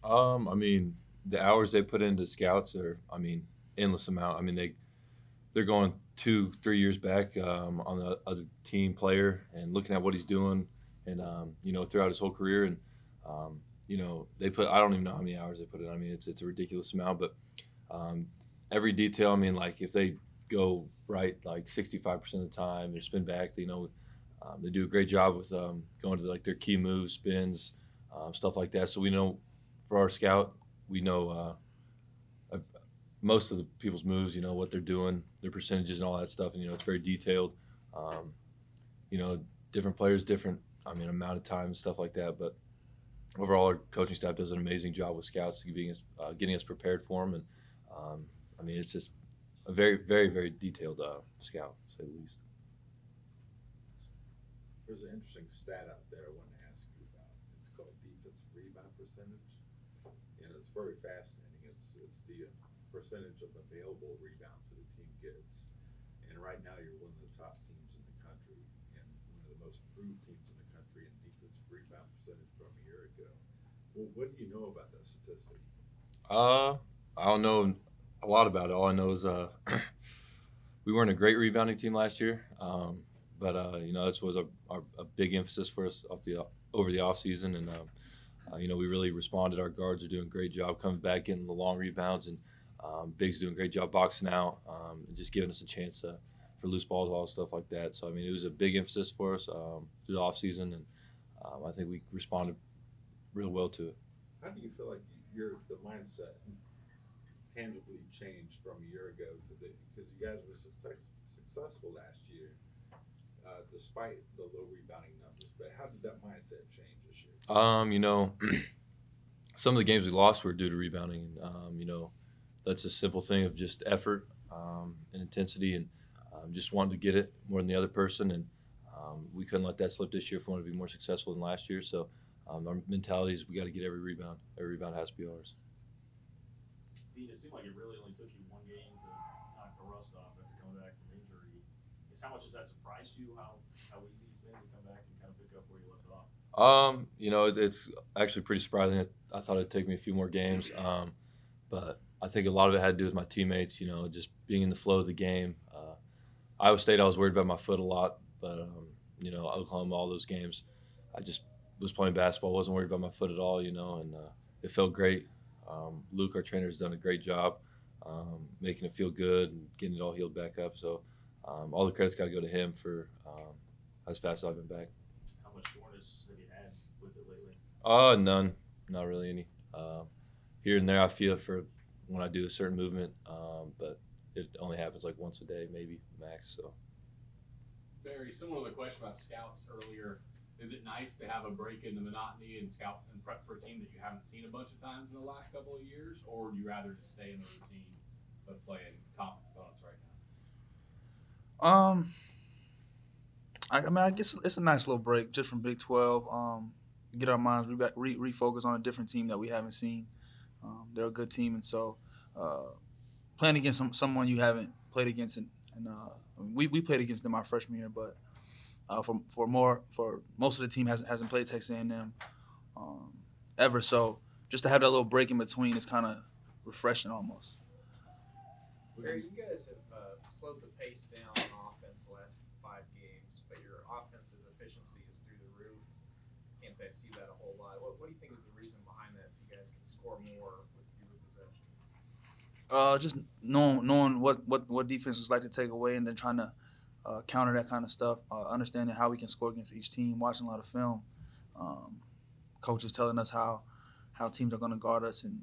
I mean, the hours they put into scouts are, I mean, endless amount. I mean, they're going 2, 3 years back on the other team player and looking at what he's doing, and throughout his whole career, and they put, I don't even know how many hours they put in. I mean, it's a ridiculous amount, but um, every detail. I mean, like if they go right like 65% of the time, they spin back. They do a great job with going to like their key moves, spins, stuff like that. So we know for our scout, we know most of the people's moves. You know what they're doing, their percentages, and all that stuff. And it's very detailed. Um, you know, different players, different. I mean, amount of time and stuff like that. But overall, our coaching staff does an amazing job with scouts, getting us prepared for them. And I mean, it's just a very, very, very detailed scout, to say the least. There's an interesting stat out there I want to ask you about. It's called defensive rebound percentage, and it's very fascinating. It's the percentage of available rebounds that a team gives. And right now, you're one of the top teams in the country, and one of the most improved teams in the country in defensive rebound percentage from a year ago. Well, what do you know about that statistic? Uh, I don't know a lot about it. All I know is we weren't a great rebounding team last year, but this was a big emphasis for us over the off season, and we really responded. Our guards are doing a great job coming back, getting the long rebounds, and Big's doing a great job boxing out, and just giving us a chance for loose balls, all stuff like that. So I mean, it was a big emphasis for us through the off season, and I think we responded real well to it. How do you feel like the mindset tangibly changed from a year ago to the because you guys were successful last year despite the low rebounding numbers. But how did that mindset change this year? Some of the games we lost were due to rebounding. That's a simple thing of just effort and intensity, and just wanting to get it more than the other person. And we couldn't let that slip this year if we want to be more successful than last year. So our mentality is we got to get every rebound. Every rebound has to be ours. Dean, it seemed like it really only took you one game to knock the rust off after coming back from injury. How much has that surprised you? How easy it's been to come back and kind of pick up where you left off? It's actually pretty surprising. I thought it'd take me a few more games, but I think a lot of it had to do with my teammates. Just being in the flow of the game. Iowa State, I was worried about my foot a lot, but Oklahoma, all those games, I just was playing basketball. Wasn't worried about my foot at all. And it felt great. Luke, our trainer, has done a great job making it feel good and getting it all healed back up. So all the credit's got to go to him for as fast as I've been back. How much soreness have you had with it lately? None, not really any. Here and there, I feel it for when I do a certain movement, but it only happens like once a day, maybe max. So. Very similar to the question about scouts earlier. Is it nice to have a break in the monotony and scout and prep for a team that you haven't seen a bunch of times in the last couple of years, or would you rather just stay in the routine of playing conference opponents right now? I mean, I guess it's a nice little break just from Big 12. Get our minds refocus on a different team that we haven't seen. They're a good team, and so playing against someone you haven't played against, we played against them our freshman year, but for most of the team hasn't played Texas A&M ever. So just to have that little break in between is kind of refreshing almost. Barry, you guys have slowed the pace down on offense the last 5 games, but your offensive efficiency is through the roof. Can't say I see that a whole lot. What do you think is the reason behind that? You guys can score more with fewer possessions. Just knowing what defenses like to take away, and then trying to counter that kind of stuff. Understanding how we can score against each team. Watching a lot of film. Coaches telling us how teams are going to guard us, and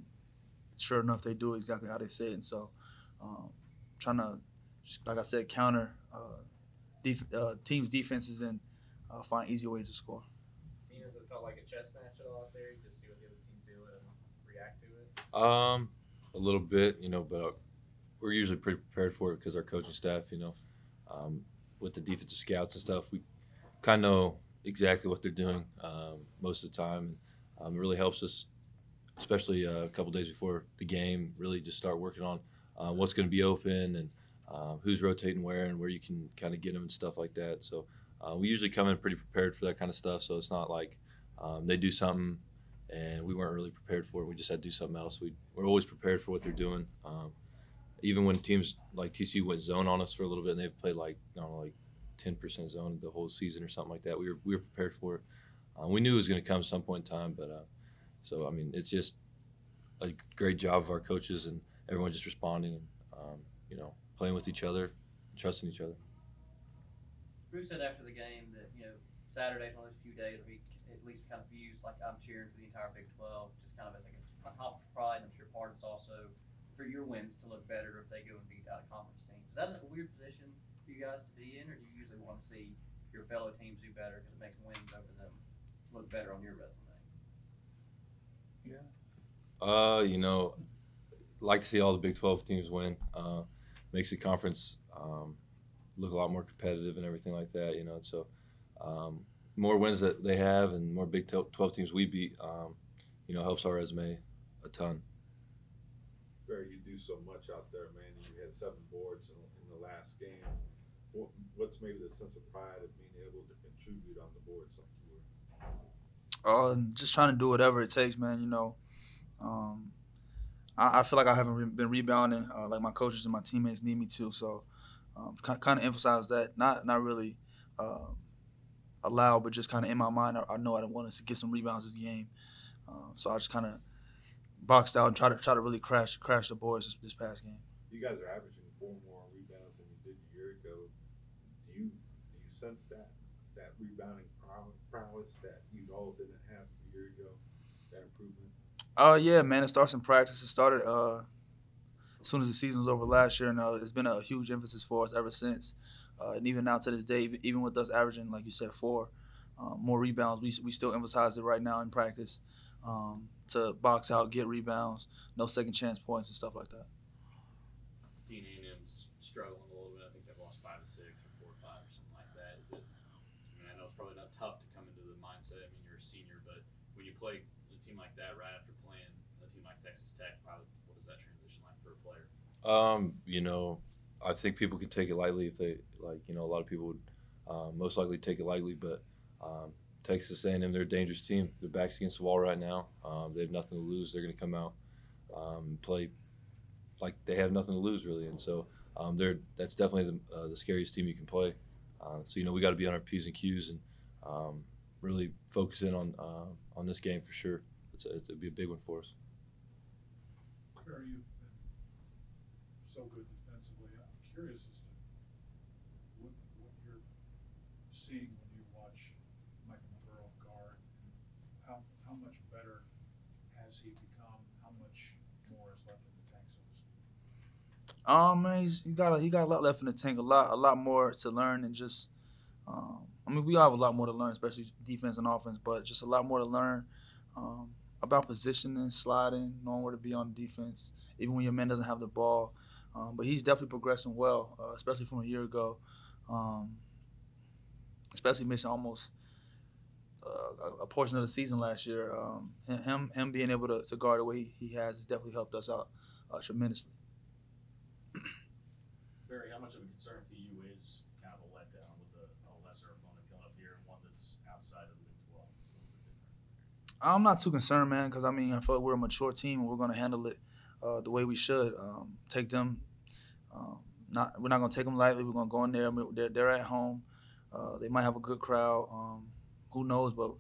sure enough, they do exactly how they say it. And so, trying to, just like I said, counter teams' defenses and find easy ways to score. I mean, has it felt like a chess match at all out there? You just see what the other team's doing and react to it? A little bit, but we're usually pretty prepared for it because our coaching staff, with the defensive scouts and stuff, we kind of know exactly what they're doing most of the time. It really helps us, especially a couple days before the game, really just start working on what's going to be open and who's rotating where and where you can kind of get them and stuff like that. So we usually come in pretty prepared for that kind of stuff. So it's not like they do something and we weren't really prepared for it. We just had to do something else. We're always prepared for what they're doing. Even when teams like TCU went zone on us for a little bit, and they played like 10% zone the whole season or something like that, we were prepared for it. We knew it was going to come some point in time, but so I mean, it's just a great job of our coaches and everyone just responding and playing with each other, trusting each other. Bruce said after the game that Saturday's one of those few days we at least kind of views like I'm cheering for the entire Big 12, just kind of as like a conference pride. I'm sure part of it's also for your wins to look better if they go and beat out a conference team. Is that a weird position for you guys to be in, or do you usually want to see your fellow teams do better because it makes wins over them look better on your resume? Like to see all the Big 12 teams win. Makes the conference look a lot more competitive and everything like that. So more wins that they have and more Big 12 teams we beat, helps our resume a ton. Barry, you do so much out there, man. You had 7 boards in the last game. What's maybe the sense of pride of being able to contribute on the boards like you were? Just trying to do whatever it takes, man. I feel like I haven't been rebounding like my coaches and my teammates need me to. So kind of emphasize that, not really allowed, but just kind of in my mind, I know I wanted to get some rebounds this game. So I just kind of boxed out and try to really crash the boards this past game. You guys are averaging 4 more rebounds than you did a year ago. Do you sense that rebounding prowess that you all didn't have a year ago? That improvement? Yeah, man. It starts in practice. It started as soon as the season was over last year, and it's been a huge emphasis for us ever since. And even now to this day, even with us averaging, like you said, 4 more rebounds, we still emphasize it right now in practice to box out, get rebounds, no second chance points and stuff like that. Dean A&M's struggling a little bit. I think they've lost 5 or 6 or 4 or 5 or something like that. Is it? I know it's probably not tough to come into the mindset. I mean, you're a senior, but when you play a team like that right after playing a team like Texas Tech, what is that transition like for a player? I think people could take it lightly if they a lot of people would most likely take it lightly, but Texas A&M, they're a dangerous team. Their back's against the wall right now. They have nothing to lose. They're going to come out and play like they have nothing to lose, really. And so that's definitely the scariest team you can play. So we got to be on our P's and Q's and really focus in on this game for sure. It'd be a big one for us. Barry, you've been so good defensively. I'm curious as to what you're seeing when you watch Michael McGurl guard. How much better has he become? How much more is left in the tank, so to speak? Man, he got a lot left in the tank. A lot more to learn, and just we all have a lot more to learn, especially defense and offense, but just a lot more to learn about positioning, sliding, knowing where to be on defense, even when your man doesn't have the ball. But he's definitely progressing well, especially from a year ago. Especially missing almost a portion of the season last year. Him being able to guard the way he has definitely helped us out tremendously. Barry, how much of a concern to you is kind of a letdown with a lesser opponent coming up here and one that's outside of the Big 12? I'm not too concerned, man, because I feel like we're a mature team and we're going to handle it the way we should. Take them. We're not going to take them lightly. We're going to go in there. They're at home. They might have a good crowd. Who knows? But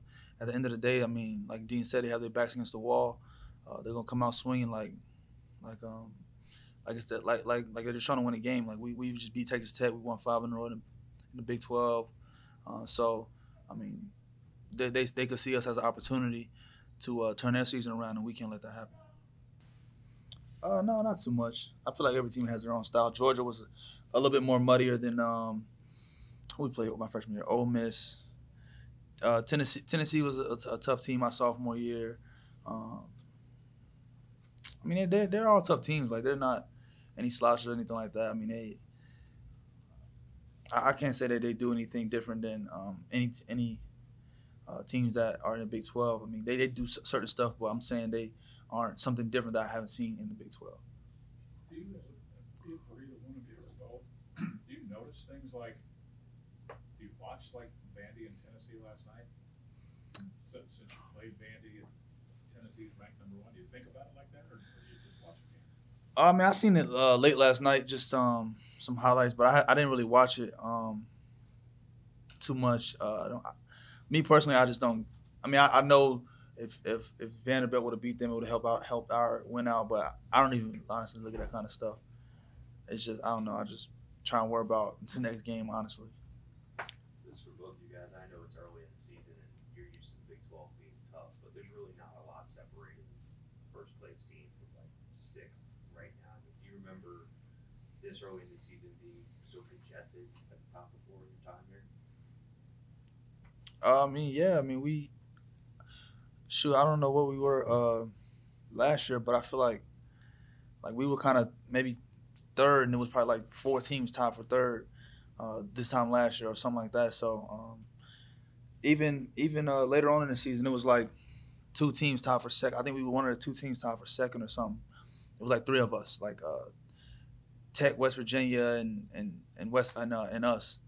at the end of the day, like Dean said, they have their backs against the wall. They're going to come out swinging like it's that like they're just trying to win a game. Like we just beat Texas Tech. We won 5 in a row in the Big 12. They could see us as an opportunity to turn their season around, and we can't let that happen. No, not too much. I feel like every team has their own style. Georgia was a little bit more muddier than who we played with my freshman year. Ole Miss. Tennessee was a tough team my sophomore year. They're all tough teams. Like, they're not any slouches or anything like that. I can't say that they do anything different than any teams that are in the Big 12. They do certain stuff, but I'm saying they aren't something different that I haven't seen in the Big 12. Do you, for either one of you or both, do you notice things like, do you watch like Vandy and Tennessee last night? Since you played Vandy, he's ranked number one? Do you think about it like that, or do you just watch the game? I mean, I seen it late last night, just some highlights, but I didn't really watch it too much. Me personally, I just don't. I mean, I know if Vanderbilt would have beat them, it would have helped our win out. But I don't even honestly look at that kind of stuff. It's just I don't know. I just try and worry about the next game, honestly. This is for both you guys. I know it's early in the season and you're used to the Big 12 being tough, but there's really not a lot separating first place team from like sixth right now. Do you remember this early in the season being so congested at the top before your time here? I mean, yeah. I mean, I don't know what we were last year, but I feel like we were kind of maybe third, and it was probably like 4 teams tied for third this time last year or something like that. So even later on in the season, it was like 2 teams tied for second. I think we were one of the 2 teams tied for second or something. It was like 3 of us, like Tech, West Virginia, and us.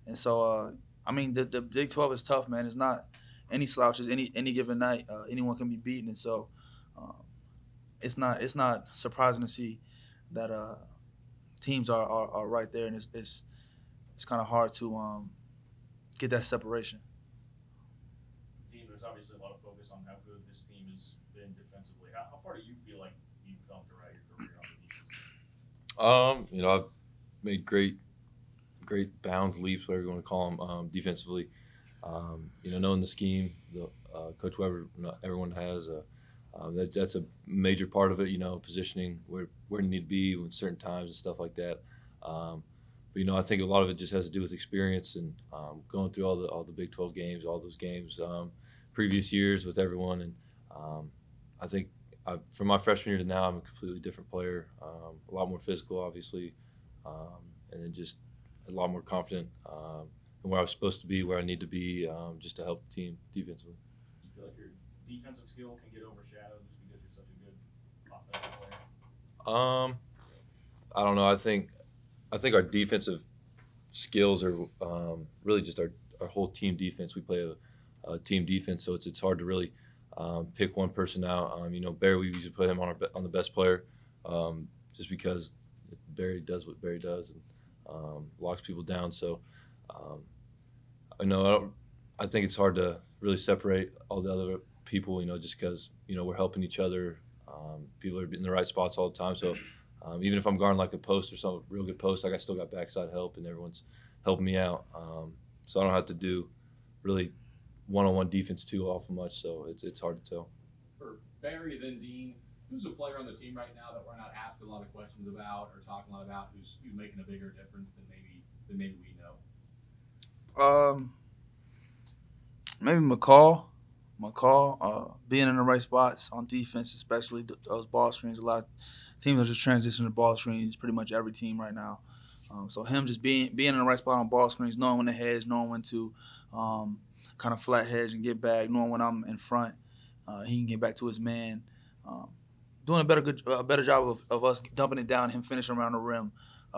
And so I mean, the Big 12 is tough, man. It's not any slouches. Any given night, anyone can be beaten, and so it's not surprising to see that teams are right there, and it's kind of hard to get that separation. Dean, there's obviously a lot of focus on how good this team has been defensively. How far do you feel like you've come throughout your career on the defense? You know, I've made great bounds, leaps, whatever you want to call them, defensively. You know, knowing the scheme, Coach Weber, everyone has that's a major part of it. You know, positioning where you need to be at certain times and stuff like that. But you know, I think a lot of it just has to do with experience and going through all the Big 12 games, all those games, previous years with everyone, and I think from my freshman year to now, I'm a completely different player. A lot more physical, obviously, and then just a lot more confident in where I was supposed to be, where I need to be, just to help the team defensively. Do you feel like your defensive skill can get overshadowed just because you're such a good offensive player? I don't know. I think our defensive skills are really just our whole team defense. We play a team defense, so it's hard to really pick one person out. You know, Barry, we usually put him on the best player, just because Barry does what Barry does and locks people down. So I think it's hard to really separate all the other people. You know, just because we're helping each other. People are in the right spots all the time. So even if I'm guarding like a post or some real good post, like I still got backside help and everyone's helping me out. So I don't have to do really one-on-one defense too awful much. So it's hard to tell. For Barry, then Dean, who's a player on the team right now that we're not asking a lot of questions about or talking a lot about, who's making a bigger difference than maybe we know? Maybe McCall, being in the right spots on defense, especially those ball screens. A lot of teams are just transitioning to ball screens. Pretty much every team right now. So him just being in the right spot on ball screens, knowing when to hedge, knowing when to kind of flat hedge and get back, knowing when I'm in front, he can get back to his man. Doing a better job of us dumping it down, him finishing around the rim.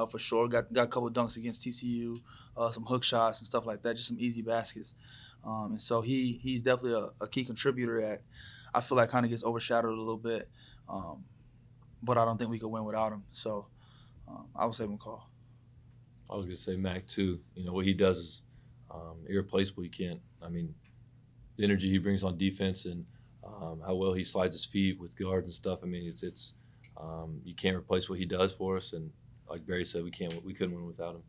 For sure, got a couple of dunks against TCU, some hook shots and stuff like that, just some easy baskets. And so he's definitely a key contributor that I feel like kind of gets overshadowed a little bit. But I don't think we could win without him. So I would say McCall. I was gonna say Mac too. You know what he does is irreplaceable. You can't. I mean, the energy he brings on defense and how well he slides his feet with guards and stuff. I mean, it's you can't replace what he does for us. And like Barry said, we couldn't win without him.